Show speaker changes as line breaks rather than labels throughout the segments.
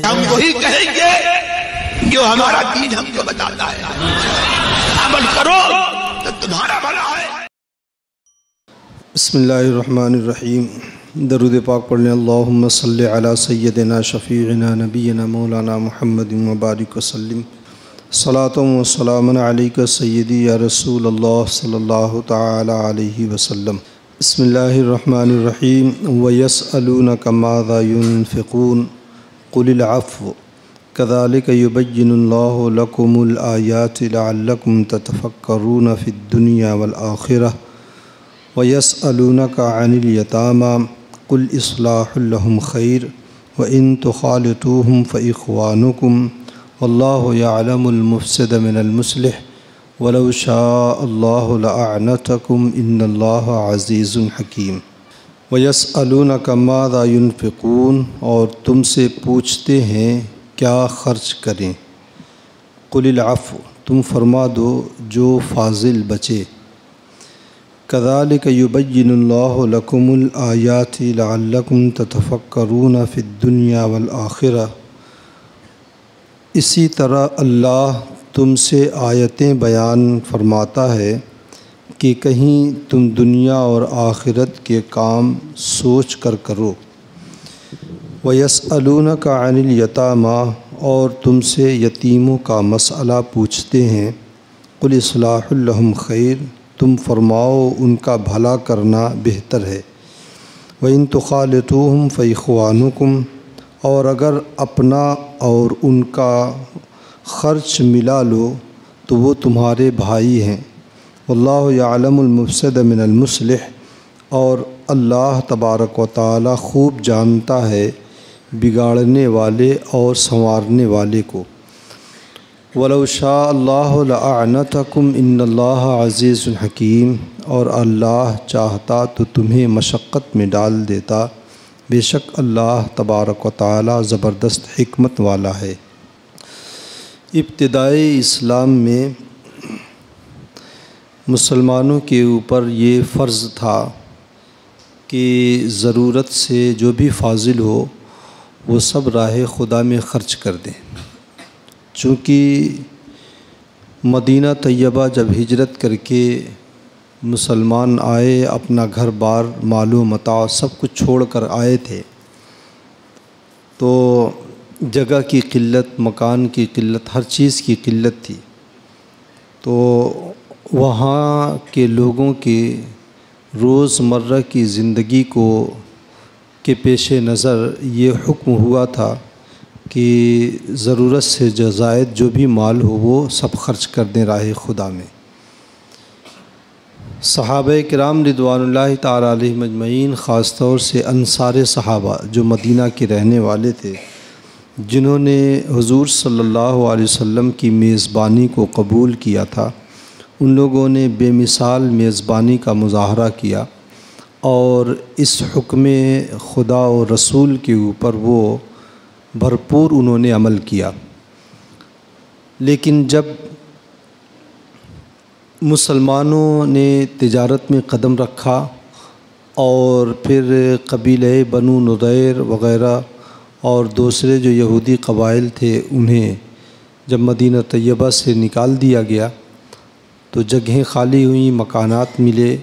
ہم وہی کہیں گے جو ہمارا دین ہم کو بتاتا ہے، عمل کرو تو تمہارا بھلا ہے۔
بسم اللہ الرحمن الرحیم۔ درود پاک پڑھ لیں۔ اللہم صلی علی سیدنا شفیعنا نبینا مولانا محمد مبارک وسلم۔ صلاۃ و سلام علیک سیدی یا رسول اللہ صلی اللہ تعالی علیہ وسلم۔ بسم اللہ الرحمن الرحیم۔ وَيَسْأَلُونَكَ مَاذَا يُنْفِقُونَ قُلِ الْعَفْوَ كَذَلِكَ يُبَيِّنُ اللَّهُ لَكُمُ الْآيَاتِ لَعَلَّكُمْ تَتَفَكَّرُونَ فِي الدُّنْيَا وَالْآخِرَةِ وَيَسْأَلُونَكَ عَنِ الْيَتَامَى قُلْ إِصْلَاحٌ لَهُمْ خَيْرٌ وَإِن تُخَالِطُوهُمْ فَإِخْوَانُكُمْ وَاللَّهُ يَعْلَمُ الْمُفْسِدَ مِنَ الْمُصْلِحِ وَلَوْ شَاءَ اللَّهُ لَأَعْنَتَكُمْ إِنَّ اللَّهَ عَزِيزٌ حَكِيمٌ۔ وَيَسْأَلُونَكَ مَاذَا يُنْفِقُونَ، اور تم سے پوچھتے ہیں کیا خرچ کریں۔ قُلِ الْعَفْوَ، تم فرما دو جو فاضل بچے۔ كَذَلِكَ يُبَيِّنُ اللَّهُ لَكُمُ الْآيَاتِ لَعَلَّكُمْ تَتَفَكَّرُونَ فِي الدُّنْيَا وَالْآخِرَةِ، اسی طرح اللہ تم سے آیتیں بیان فرماتا ہے کہ کہیں تم دنیا اور آخرت کے کام سوچ کر کرو۔ وَيَسْأَلُونَكَ عَنِ الْيَتَامَى، اور تم سے یتیموں کا مسئلہ پوچھتے ہیں۔ قُلْ إِصْلَاحٌ لَهُمْ خَيْرٌ، تم فرماؤ ان کا بھلا کرنا بہتر ہے۔ وَإِن تُخَالِطُوهُمْ فَإِخْوَانُكُمْ، اور اگر اپنا اور ان کا خرچ ملا لو تو وہ تمہارے بھائی ہیں۔ واللہ یعلم المفسد من المصلح، اور اللہ تبارک و تعالی خوب جانتا ہے بگاڑنے والے اور سنوارنے والے کو۔ وَلَوْ شَاءَ اللَّهُ لَأَعْنَتَكُمْ إِنَّ اللَّهَ عَزِيزٌ حَكِيمٌ، اور اللہ چاہتا تو تمہیں مشقت میں ڈال دیتا، بے شک اللہ تبارک و تعالی زبردست حکمت والا ہے۔ ابتدائی اسلام میں مسلمانوں کے اوپر یہ فرض تھا کہ ضرورت سے جو بھی فاضل ہو وہ سب راہ خدا میں خرچ کر دیں۔ چونکہ مدینہ طیبہ جب ہجرت کر کے مسلمان آئے، اپنا گھر بار مال و متاع سب کچھ چھوڑ کر آئے تھے، تو جگہ کی قلت، مکان کی قلت، ہر چیز کی قلت تھی، تو وہاں کے لوگوں کے روز مرہ کی زندگی کے پیش نظر یہ حکم ہوا تھا کہ ضرورت سے زائد جو بھی مال ہو وہ سب خرچ کر دیں راہ خدا میں۔ صحابہ کرام رضوان اللہ تعالی علیہم اجمعین، خاص طور سے انصار صحابہ جو مدینہ کے رہنے والے تھے، جنہوں نے حضور صلی اللہ علیہ وسلم کی میزبانی کو قبول کیا تھا، ان لوگوں نے بے مثال میزبانی کا مظاہرہ کیا اور اس حکم خدا و رسول کے اوپر وہ بھرپور انہوں نے عمل کیا۔ لیکن جب مسلمانوں نے تجارت میں قدم رکھا اور پھر قبیلہ بنو نضیر وغیرہ اور دوسرے جو یہودی قبائل تھے انہیں جب مدینہ طیبہ سے نکال دیا گیا تو جگہیں خالی ہوئیں، مکانات ملے،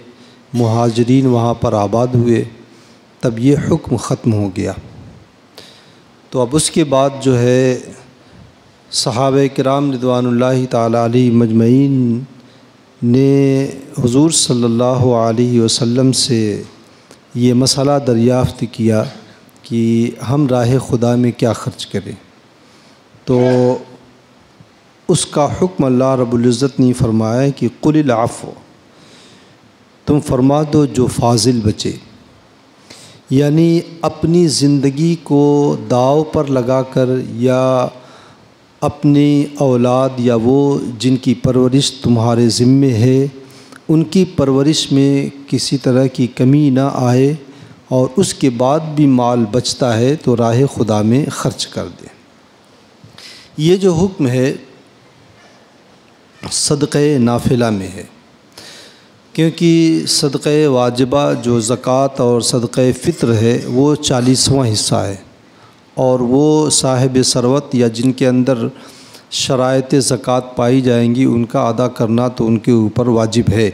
مہاجرین وہاں پر آباد ہوئے، تب یہ حکم ختم ہو گیا۔ تو اب اس کے بعد جو ہے صحابہ کرام رضوان اللہ تعالی علیہم اجمعین نے حضور صلی اللہ علیہ وسلم سے یہ مسئلہ دریافت کیا کہ ہم راہ خدا میں کیا خرچ کریں، تو اس کا حکم اللہ رب العزت نے فرمایا کہ قُلِ الْعَفْوَ، تم فرما دو جو فاضل بچے، یعنی اپنی زندگی کو داؤ پر لگا کر یا اپنی اولاد یا وہ جن کی پرورش تمہارے ذمے ہے ان کی پرورش میں کسی طرح کی کمی نہ آئے اور اس کے بعد بھی مال بچتا ہے تو راہ خدا میں خرچ کر دیں۔ یہ جو حکم ہے صدقہ نافلہ میں ہے، کیونکہ صدقہ واجبہ جو زکوٰۃ اور صدقہ فطر ہے وہ 40واں حصہ ہے، اور وہ صاحب ثروت یا جن کے اندر شرائط زکوٰۃ پائی جائیں گی ان کا ادا کرنا تو ان کے اوپر واجب ہے۔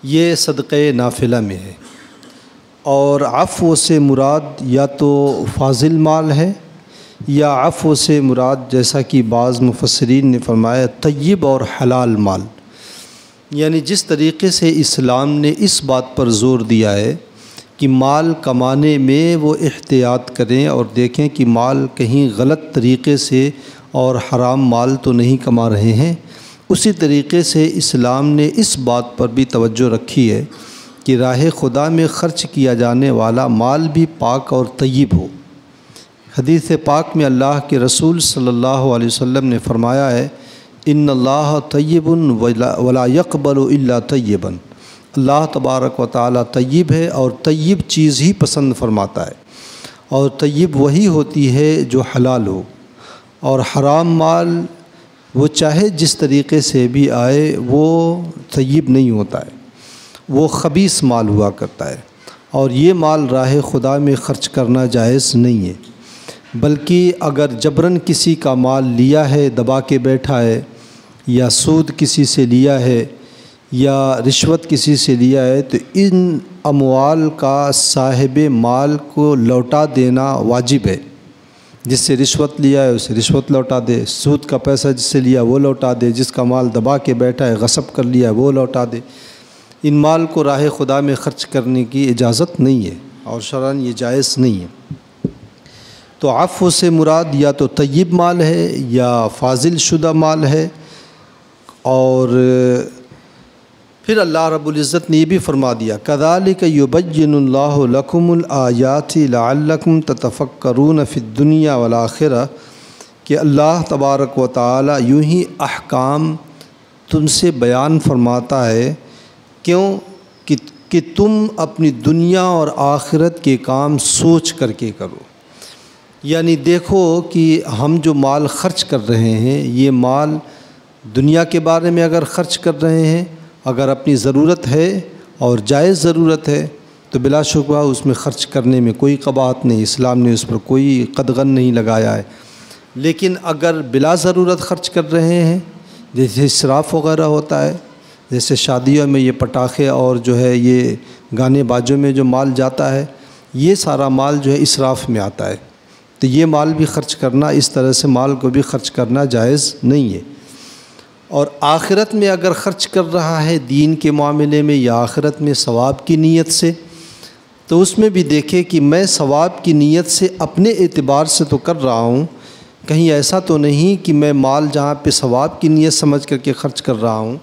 یہ صدقہ نافلہ میں ہے۔ اور عفو سے مراد یا تو فاضل مال ہے یا عفو سے مراد جیسا کہ بعض مفسرین نے فرمایا طیب اور حلال مال، یعنی جس طریقے سے اسلام نے اس بات پر زور دیا ہے کہ مال کمانے میں وہ احتیاط کریں اور دیکھیں کہ مال کہیں غلط طریقے سے اور حرام مال تو نہیں کما رہے ہیں، اسی طریقے سے اسلام نے اس بات پر بھی توجہ رکھی ہے کہ راہ خدا میں خرچ کیا جانے والا مال بھی پاک اور طیب ہو۔ حدیث پاک میں اللہ کے رسول صلی اللہ علیہ وسلم نے فرمایا ہے ان اللہ طیب ولا يقبل الا طیبا، اللہ تبارک و تعالی طیب ہے اور طیب چیز ہی پسند فرماتا ہے، اور طیب وہی ہوتی ہے جو حلال ہو، اور حرام مال وہ چاہے جس طریقے سے بھی آئے وہ طیب نہیں ہوتا ہے، وہ خبیث مال ہوا کرتا ہے، اور یہ مال راہ خدا میں خرچ کرنا جائز نہیں ہے۔ بلکہ اگر جبراً کسی کا مال لیا ہے، دبا کے بیٹھا ہے، یا سود کسی سے لیا ہے یا رشوت کسی سے لیا ہے تو ان اموال کا صاحب مال کو لوٹا دینا واجب ہے۔ جس سے رشوت لیا ہے اسے رشوت لوٹا دے، سود کا پیسہ جس سے لیا وہ لوٹا دے، جس کا مال دبا کے بیٹھا ہے غصب کر لیا ہے وہ لوٹا دے۔ ان مال کو راہ خدا میں خرچ کرنے کی اجازت نہیں ہے اور شرعاً یہ جائز نہیں ہے۔ تو عفو سے مراد یا تو طیب مال ہے یا فاضل شدہ مال ہے۔ اور پھر اللہ رب العزت نے یہ بھی فرما دیا کذالک یبین اللہ لکم الآیات لعلکم تتفکرون فی الدنیا والآخرہ، کہ اللہ تبارک و تعالی یوں ہی احکام تم سے بیان فرماتا ہے، کیوں کہ تم اپنی دنیا اور آخرت کے کام سوچ کر کے کرو۔ یعنی دیکھو کہ ہم جو مال خرچ کر رہے ہیں یہ مال دنیا کے بارے میں اگر خرچ کر رہے ہیں، اگر اپنی ضرورت ہے اور جائز ضرورت ہے تو بلا شبہ اس میں خرچ کرنے میں کوئی قباحت نہیں، اسلام نے اس پر کوئی قدغن نہیں لگایا ہے۔ لیکن اگر بلا ضرورت خرچ کر رہے ہیں، جیسے اسراف وغیرہ ہوتا ہے، جیسے شادیوں میں یہ پٹاخے اور جو ہے یہ گانے باجوں میں جو مال جاتا ہے، یہ سارا مال جو ہے اسراف میں آتا ہے، تو یہ مال بھی خرچ کرنا، اس طرح سے مال کو بھی خرچ کرنا جائز نہیں ہے۔ اور آخرت میں اگر خرچ کر رہا ہے دین کے معاملے میں یا آخرت میں ثواب کی نیت سے، تو اس میں بھی دیکھے کہ میں ثواب کی نیت سے اپنے اعتبار سے تو کر رہا ہوں، کہیں ایسا تو نہیں کہ میں مال جہاں پہ ثواب کی نیت سمجھ کر کے خرچ کر رہا ہوں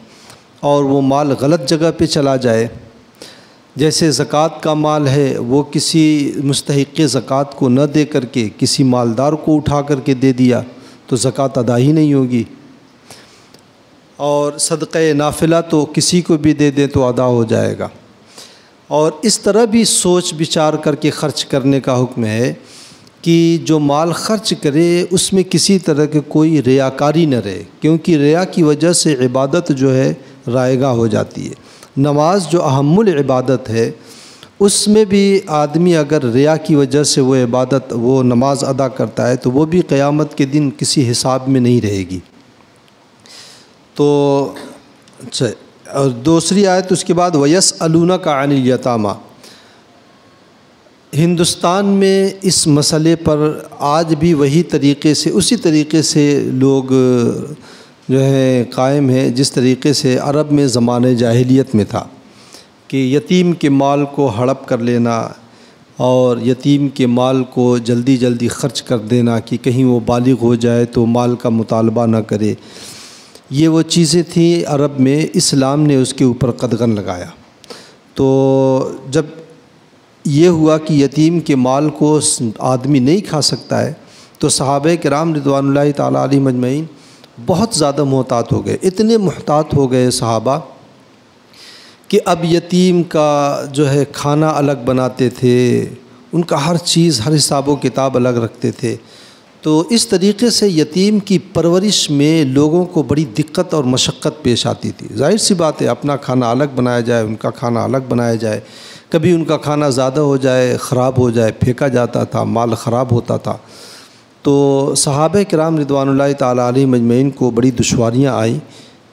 اور وہ مال غلط جگہ پہ چلا جائے۔ جیسے زکوٰۃ کا مال ہے وہ کسی مستحق زکوٰۃ کو نہ دے کر کے کسی مالدار کو اٹھا کر کے دے دیا تو زکوٰۃ ادا ہی نہیں ہوگی، اور صدقہ نافلہ تو کسی کو بھی دے دیں تو ادا ہو جائے گا۔ اور اس طرح بھی سوچ بچار کر کے خرچ کرنے کا حکم ہے کہ جو مال خرچ کرے اس میں کسی طرح کے کوئی ریاکاری نہ رہے، کیونکہ ریا کی وجہ سے عبادت جو ہے رائگاں ہو جاتی ہے۔ نماز جو اہم العبادت ہے اس میں بھی آدمی اگر ریا کی وجہ سے وہ نماز ادا کرتا ہے تو وہ بھی قیامت کے دن کسی حساب میں نہیں رہے گی۔ تو اچھا، اور دوسری آیت اس کے بعد وَيَسْأَلُونَكَ عَنِ الْيَتَامَى، ہندوستان میں اس مسئلے پر آج بھی وہی طریقے سے اسی طریقے سے لوگ جو ہے قائم ہے جس طریقے سے عرب میں زمانہ جاہلیت میں تھا، کہ یتیم کے مال کو ہڑپ کر لینا اور یتیم کے مال کو جلدی جلدی خرچ کر دینا کہ کہیں وہ بالغ ہو جائے تو مال کا مطالبہ نہ کرے۔ یہ وہ چیزیں تھیں عرب میں، اسلام نے اس کے اوپر قدغن لگایا۔ تو جب یہ ہوا کہ یتیم کے مال کو آدمی نہیں کھا سکتا ہے تو صحابہ کرام رضوان اللہ تعالیٰ علیہم اجمعین بہت زیادہ محتاط ہو گئے، اتنے محتاط ہو گئے صحابہ کہ اب یتیم کا جو ہے کھانا الگ بناتے تھے، ان کا ہر چیز ہر حساب و کتاب الگ رکھتے تھے۔ تو اس طریقے سے یتیم کی پرورش میں لوگوں کو بڑی دقت اور مشقت پیش آتی تھی۔ ظاہر سی بات ہے اپنا کھانا الگ بنایا جائے، ان کا کھانا الگ بنایا جائے، کبھی ان کا کھانا زیادہ ہو جائے، خراب ہو جائے، پھینکا جاتا تھا، مال خراب ہوتا تھا۔ تو صحابہ کرام رضوان اللہ تعالیٰ علیہم اجمعین کو بڑی دشواریاں آئیں،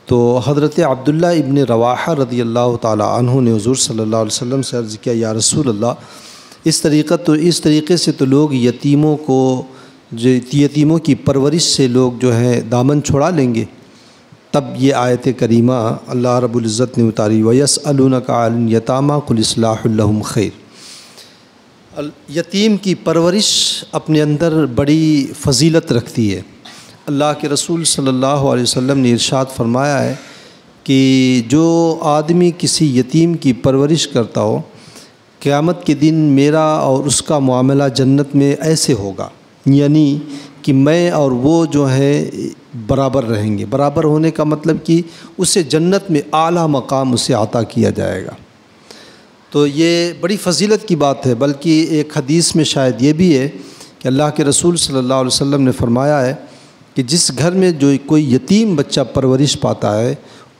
تو حضرت عبداللہ ابن رواحہ رضی اللہ تعالیٰ عنہ نے حضور صلی اللہ علیہ وسلم سے عرض کیا، یا رسول اللہ، اس طریقے سے تو لوگ یتیموں کی پرورش سے لوگ جو ہیں دامن چھڑا لیں گے۔ تب یہ آیت کریمہ اللہ رب العزت نے اتاری، وَيَسْأَلُونَكَ عَنِ الْيَتَامَىٰ قُلْ إِصْلَاحٌ لَهُمْ خَيْرٌ۔ یتیم کی پرورش اپنے اندر بڑی فضیلت رکھتی ہے۔ اللہ کے رسول صلی اللہ علیہ وسلم نے ارشاد فرمایا ہے کہ جو آدمی کسی یتیم کی پرورش کرتا ہو، قیامت کے دن میرا اور اس کا معاملہ جنت میں ایسے ہوگا، یعنی کہ میں اور وہ جو ہے برابر رہیں گے۔ برابر ہونے کا مطلب کہ اسے جنت میں اعلیٰ مقام اسے عطا کیا جائے گا۔ تو یہ بڑی فضیلت کی بات ہے، بلکہ ایک حدیث میں شاید یہ بھی ہے کہ اللہ کے رسول صلی اللہ علیہ وسلم نے فرمایا ہے کہ جس گھر میں جو کوئی یتیم بچہ پرورش پاتا ہے،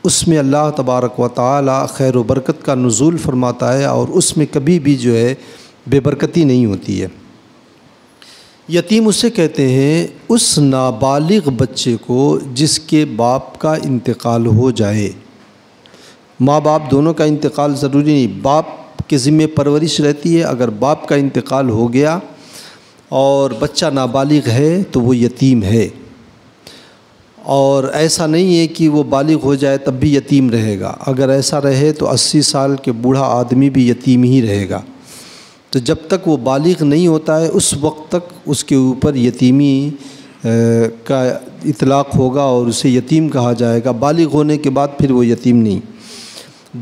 اس میں اللہ تبارک و تعالی خیر و برکت کا نزول فرماتا ہے، اور اس میں کبھی بھی جو ہے بے برکتی نہیں ہوتی ہے۔ یتیم اسے کہتے ہیں اس نابالغ بچے کو جس کے باپ کا انتقال ہو جائے۔ ماں باپ دونوں کا انتقال ضروری نہیں، باپ کے ذمہ پرورش رہتی ہے۔ اگر باپ کا انتقال ہو گیا اور بچہ نابالغ ہے تو وہ یتیم ہے، اور ایسا نہیں ہے کہ وہ بالغ ہو جائے تب بھی یتیم رہے گا۔ اگر ایسا رہے تو 80 سال کے بوڑھا آدمی بھی یتیم ہی رہے گا۔ تو جب تک وہ بالغ نہیں ہوتا ہے اس وقت تک اس کے اوپر یتیمی کا اطلاق ہوگا اور اسے یتیم کہا جائے گا۔ بالغ ہونے کے بعد پھر وہ یتیم نہیں۔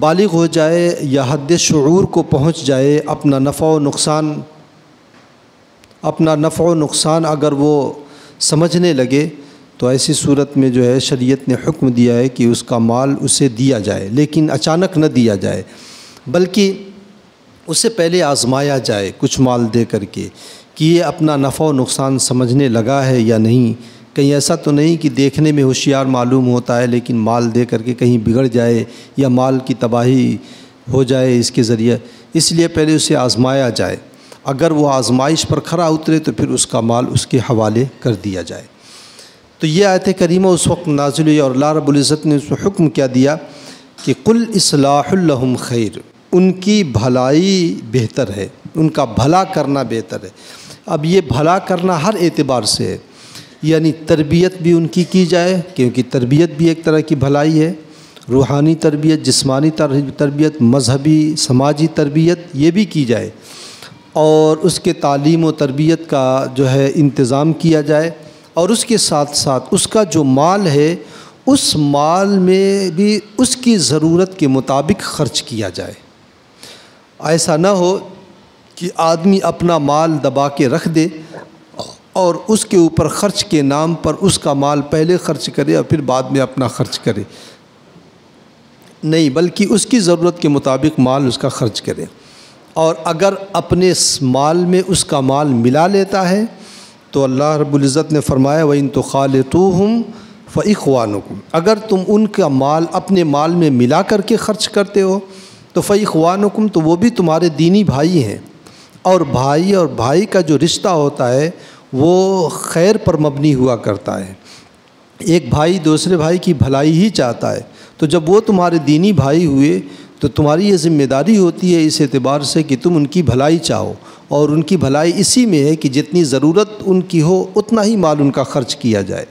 بالغ ہو جائے یا حد شعور کو پہنچ جائے، اپنا نفع و نقصان اگر وہ سمجھنے لگے، تو ایسی صورت میں جو ہے شریعت نے حکم دیا ہے کہ اس کا مال اسے دیا جائے، لیکن اچانک نہ دیا جائے، بلکہ اسے پہلے آزمایا جائے کچھ مال دے کر کے کہ یہ اپنا نفع و نقصان سمجھنے لگا ہے یا نہیں۔ کہیں ایسا تو نہیں کہ دیکھنے میں ہوشیار معلوم ہوتا ہے لیکن مال دے کر کے کہیں بگڑ جائے یا مال کی تباہی ہو جائے اس کے ذریعے۔ اس لیے پہلے اسے آزمایا جائے، اگر وہ آزمائش پر کھرا اترے تو پھر اس کا مال اس کے حوالے کر دیا جائے۔ تو یہ آیت کریمہ اس وقت نازل ہوئی، اور اللہ رب العزت نے اس میں حکم کیا دیا کہ قل اصلاح لہم خیر، ان کی بھلائی بہتر ہے، ان کا بھلا کرنا بہتر ہے۔ اب یہ بھلا کرنا ہر اعتبار سے ہے، یعنی تربیت بھی ان کی جائے، کیونکہ تربیت بھی ایک طرح کی بھلائی ہے، روحانی تربیت، جسمانی تربیت، مذہبی سماجی تربیت یہ بھی کی جائے، اور اس کے تعلیم و تربیت کا جو ہے انتظام کیا جائے، اور اس کے ساتھ ساتھ اس کا جو مال ہے اس مال میں بھی اس کی ضرورت کے مطابق خرچ کیا جائے۔ ایسا نہ ہو کہ آدمی اپنا مال دبا کے رکھ دے اور اس کے اوپر خرچ کے نام پر اس کا مال پہلے خرچ کرے اور پھر بعد میں اپنا خرچ کرے، نہیں، بلکہ اس کی ضرورت کے مطابق مال اس کا خرچ کرے۔ اور اگر اپنے مال میں اس کا مال ملا لیتا ہے تو اللہ رب العزت نے فرمایا وَإِن تُخَالِطُوهُمْ فَإِخْوَانُكُمْ، اگر تم ان کا مال اپنے مال میں ملا کر کے خرچ کرتے ہو تو فَإِخْوَانُكُمْ، تو وہ بھی تمہارے دینی بھائی ہیں، اور بھائی کا جو رشتہ ہوتا ہے وہ خیر پر مبنی ہوا کرتا ہے۔ ایک بھائی دوسرے بھائی کی بھلائی ہی چاہتا ہے، تو جب وہ تمہارے دینی بھائی ہوئے تو تمہاری یہ ذمہ داری ہوتی ہے اس اعتبار سے کہ تم ان کی بھلائی چاہو، اور ان کی بھلائی اسی میں ہے کہ جتنی ضرورت ان کی ہو اتنا ہی مال ان کا خرچ کیا جائے،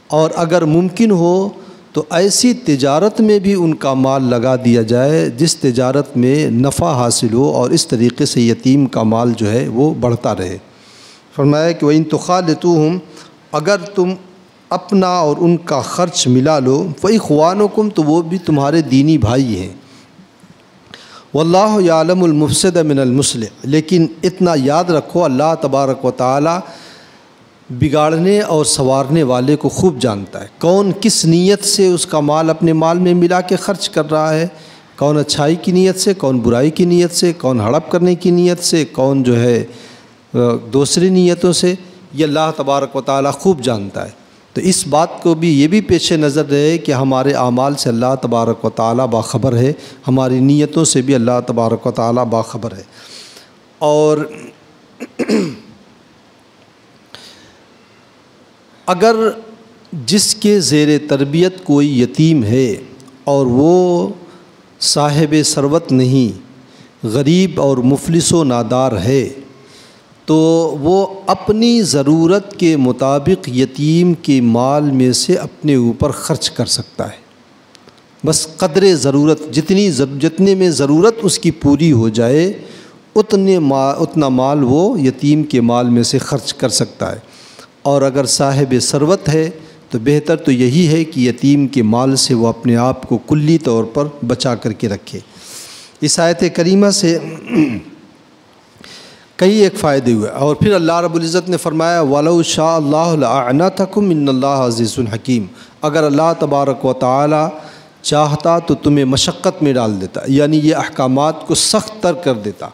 اور اگر ممکن ہو تو ایسی تجارت میں بھی ان کا مال لگا دیا جائے جس تجارت میں نفع حاصل ہو، اور اس طریقے سے یتیم کا مال جو ہے وہ بڑھتا رہے۔ فرمایا کہ وَإِن تُخَالِطُوهُمْ، اگر تم اپنا اور ان کا خرچ ملا لو، فَإِخْوَانُكُمْ، تو وہ بھی تمہارے دینی بھائی ہیں۔ واللہ یعلم المفسد من المصلح، لیکن اتنا یاد رکھو اللہ تبارک و تعالی بگاڑنے اور سنوارنے والے کو خوب جانتا ہے، کون کس نیت سے اس کا مال اپنے مال میں ملا کے خرچ کر رہا ہے، کون اچھائی کی نیت سے، کون برائی کی نیت سے، کون ہڑپ کرنے کی نیت سے، کون جو ہے دوسری نیتوں سے، یہ اللہ تبارک و تعالی خوب جانتا ہے۔ تو اس بات کو بھی یہ بھی پیش نظر رہے کہ ہمارے اعمال سے اللہ تبارک و تعالیٰ باخبر ہے، ہماری نیتوں سے بھی اللہ تبارک و تعالیٰ باخبر ہے۔ اور اگر جس کے زیر تربیت کوئی یتیم ہے اور وہ صاحب ثروت نہیں، غریب اور مفلس و نادار ہے، تو وہ اپنی ضرورت کے مطابق یتیم کے مال میں سے اپنے اوپر خرچ کر سکتا ہے۔ بس قدر ضرورت، جتنے میں ضرورت اس کی پوری ہو جائے اتنا مال وہ یتیم کے مال میں سے خرچ کر سکتا ہے۔ اور اگر صاحب ثروت ہے تو بہتر تو یہی ہے کہ یتیم کے مال سے وہ اپنے آپ کو کلی طور پر بچا کر کے رکھے۔ اس آیت کریمہ سے کئی ایک فائدے ہوئے، اور پھر اللہ رب العزت نے فرمایا وَلَوْ شَاءَ اللَّهُ لَأَعْنَتَكُمْ إِنَّ اللَّهَ عَزِيزٌ حَكِيمٌ، اگر اللہ تبارک و تعالی چاہتا تو تمہیں مشقت میں ڈال دیتا، یعنی یہ احکامات کو سخت تر کر دیتا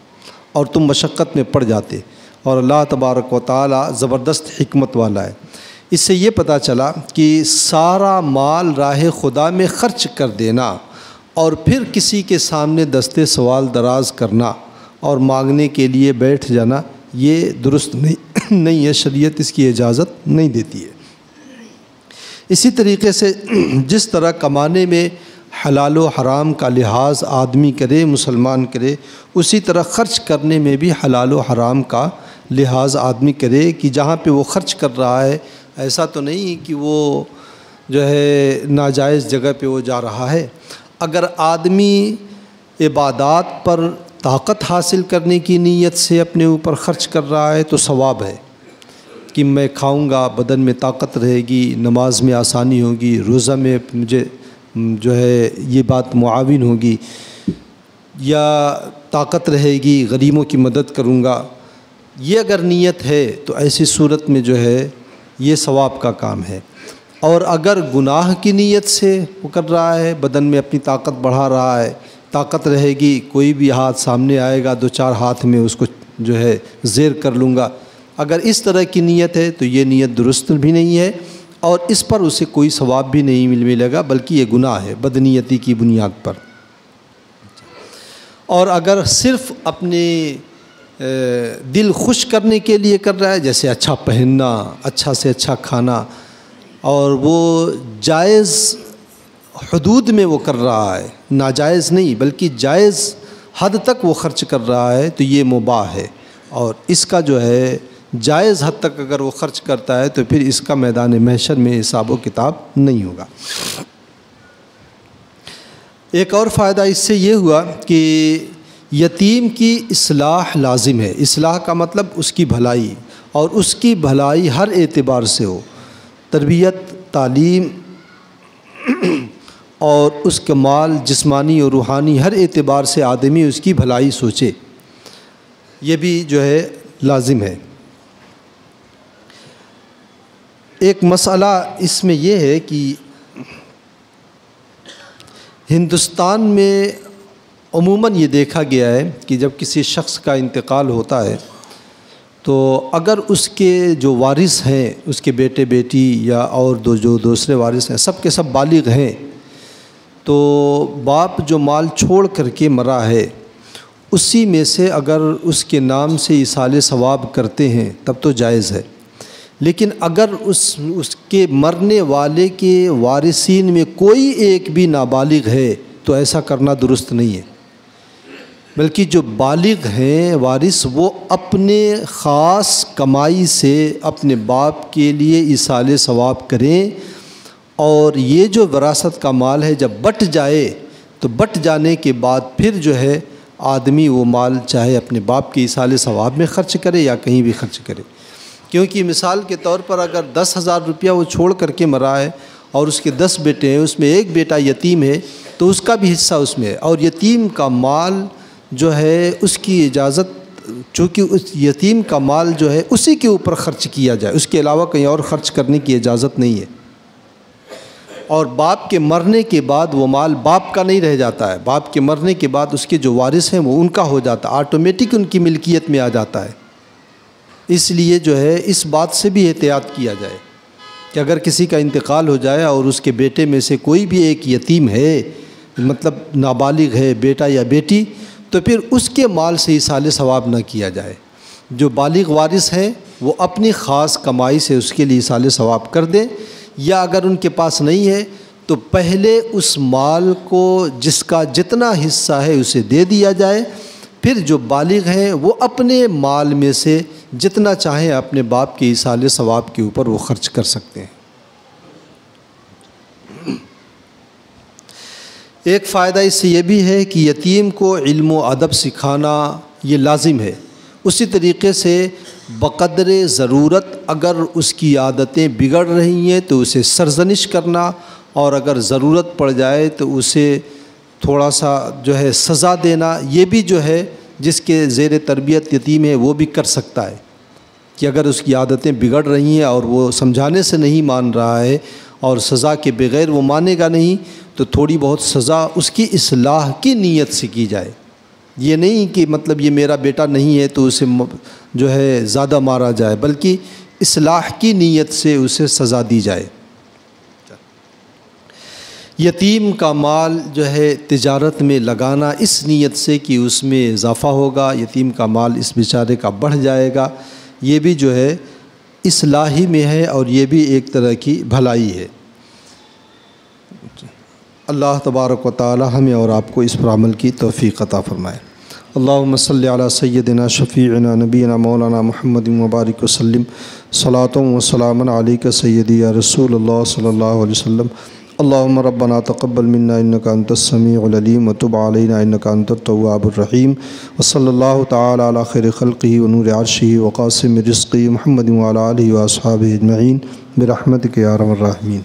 اور تم مشقت میں پڑ جاتے، اور اللہ تبارک و تعالی زبردست حکمت والا ہے۔ اس سے یہ پتہ چلا کہ سارا مال راہ خدا میں خرچ کر دینا اور پھر کسی کے سامنے دستے سوال دراز کرنا اور مانگنے کے لیے بیٹھ جانا یہ درست نہیں ہے، شریعت اس کی اجازت نہیں دیتی ہے۔ اسی طریقے سے جس طرح کمانے میں حلال و حرام کا لحاظ آدمی کرے، مسلمان کرے، اسی طرح خرچ کرنے میں بھی حلال و حرام کا لحاظ آدمی کرے کہ جہاں پہ وہ خرچ کر رہا ہے ایسا تو نہیں کہ وہ جو ہے ناجائز جگہ پہ وہ جا رہا ہے۔ اگر آدمی عبادات پر طاقت حاصل کرنے کی نیت سے اپنے اوپر خرچ کر رہا ہے تو ثواب ہے کہ میں کھاؤں گا، بدن میں طاقت رہے گی، نماز میں آسانی ہوگی، روزہ میں مجھے جو ہے یہ بات معاون ہوگی، یا طاقت رہے گی غریبوں کی مدد کروں گا۔ یہ اگر نیت ہے تو ایسی صورت میں جو ہے یہ ثواب کا کام ہے۔ اور اگر گناہ کی نیت سے وہ کر رہا ہے، بدن میں اپنی طاقت بڑھا رہا ہے، طاقت رہے گی، کوئی بھی ہاتھ سامنے آئے گا 2-4 ہاتھ میں اس کو جو ہے زیر کر لوں گا، اگر اس طرح کی نیت ہے تو یہ نیت درست بھی نہیں ہے اور اس پر اسے کوئی ثواب بھی نہیں ملے گا، بلکہ یہ گناہ ہے بدنیتی کی بنیاد پر۔ اور اگر صرف اپنے دل خوش کرنے کے لیے کر رہا ہے، جیسے اچھا پہننا، اچھا سے اچھا کھانا، اور وہ جائز حدود میں وہ کر رہا ہے، ناجائز نہیں بلکہ جائز حد تک وہ خرچ کر رہا ہے تو یہ مباح ہے، اور اس کا جو ہے جائز حد تک اگر وہ خرچ کرتا ہے تو پھر اس کا میدان محشر میں حساب و کتاب نہیں ہوگا۔ ایک اور فائدہ اس سے یہ ہوا کہ یتیم کی اصلاح لازم ہے۔ اصلاح کا مطلب اس کی بھلائی، اور اس کی بھلائی ہر اعتبار سے ہو، تربیت، تعلیم اور اس کا مال جسمانی اور روحانی، ہر اعتبار سے آدمی اس کی بھلائی سوچے، یہ بھی جو ہے لازم ہے۔ ایک مسئلہ اس میں یہ ہے کہ ہندوستان میں عموماً یہ دیکھا گیا ہے کہ جب کسی شخص کا انتقال ہوتا ہے تو اگر اس کے جو وارث ہیں، اس کے بیٹے بیٹی یا اور جو دوسرے وارث ہیں، سب کے سب بالغ ہیں، تو باپ جو مال چھوڑ کر کے مرا ہے اسی میں سے اگر اس کے نام سے ایصال ثواب کرتے ہیں تب تو جائز ہے۔ لیکن اگر اس کے مرنے والے کے وارثین میں کوئی ایک بھی نابالغ ہے تو ایسا کرنا درست نہیں ہے، بلکہ جو بالغ ہیں وارث وہ اپنے خاص کمائی سے اپنے باپ کے لیے ایصال ثواب کریں، اور یہ جو وراثت کا مال ہے جب بٹ جائے تو بٹ جانے کے بعد پھر جو ہے آدمی وہ مال چاہے اپنے باپ کے ایصال ثواب میں خرچ کرے یا کہیں بھی خرچ کرے۔ کیونکہ مثال کے طور پر اگر 10,000 روپیہ وہ چھوڑ کر کے مرا ہے اور اس کے 10 بیٹے ہیں، اس میں ایک بیٹا یتیم ہے تو اس کا بھی حصہ اس میں ہے، اور یتیم کا مال جو ہے اس کی اجازت، چونکہ اس یتیم کا مال جو ہے اسی کے اوپر خرچ کیا جائے، اس کے علاوہ کہیں اور خرچ کرنے کی اجازت نہیں ہے۔ اور باپ کے مرنے کے بعد وہ مال باپ کا نہیں رہ جاتا ہے، باپ کے مرنے کے بعد اس کے جو وارث ہیں وہ ان کا ہو جاتا ہے، آٹومیٹک ان کی ملکیت میں آ جاتا ہے۔ اس لیے جو ہے اس بات سے بھی احتیاط کیا جائے کہ اگر کسی کا انتقال ہو جائے اور اس کے بیٹے میں سے کوئی بھی ایک یتیم ہے، مطلب نابالغ ہے، بیٹا یا بیٹی، تو پھر اس کے مال سے ایصال ثواب نہ کیا جائے۔ جو بالغ وارث ہے وہ اپنی خاص کمائی سے اس کے لیے ایصال ثواب کر دیں، یا اگر ان کے پاس نہیں ہے تو پہلے اس مال کو جس کا جتنا حصہ ہے اسے دے دیا جائے، پھر جو بالغ ہے وہ اپنے مال میں سے جتنا چاہیں اپنے باپ کے ایصال ثواب کے اوپر وہ خرچ کر سکتے ہیں۔ ایک فائدہ اس سے یہ بھی ہے کہ یتیم کو علم و ادب سکھانا یہ لازم ہے۔ اسی طریقے سے بقدر ضرورت اگر اس کی عادتیں بگڑ رہی ہیں تو اسے سرزنش کرنا، اور اگر ضرورت پڑ جائے تو اسے تھوڑا سا جو ہے سزا دینا، یہ بھی جو ہے جس کے زیر تربیت یتیم ہے وہ بھی کر سکتا ہے کہ اگر اس کی عادتیں بگڑ رہی ہیں اور وہ سمجھانے سے نہیں مان رہا ہے اور سزا کے بغیر وہ مانے گا نہیں، تو تھوڑی بہت سزا اس کی اصلاح کی نیت سے کی جائے۔ یہ نہیں کہ مطلب یہ میرا بیٹا نہیں ہے تو اسے جو ہے زیادہ مارا جائے، بلکہ اصلاح کی نیت سے اسے سزا دی جائے۔ یتیم کا مال جو ہے تجارت میں لگانا اس نیت سے کہ اس میں اضافہ ہوگا، یتیم کا مال اس بیچارے کا بڑھ جائے گا، یہ بھی جو ہے اصلاحی میں ہے اور یہ بھی ایک طرح کی بھلائی ہے۔ اللہ تبارک و تعالی ہمیں اور آپ کو اس پر عمل کی توفیق عطا فرمائے۔ اللہم صلی علی سیدنا شفیعنا نبینا مولانا محمد مبارک وسلم، صلاۃ و سلام علیک سیدی یا رسول اللہ صلی اللہ علیہ وسلم۔ اللہم ربنا تقبل منا انکا انت السمیع العلیم وتب علینا انکا انت التواب الرحیم، وصلی اللہ تعالی علی خیر خلقہ ونور عرشہ وقاسم رزقہ محمد وعلی آلہ واصحابہ اجمعین برحمتک یا ارحم الراحمین۔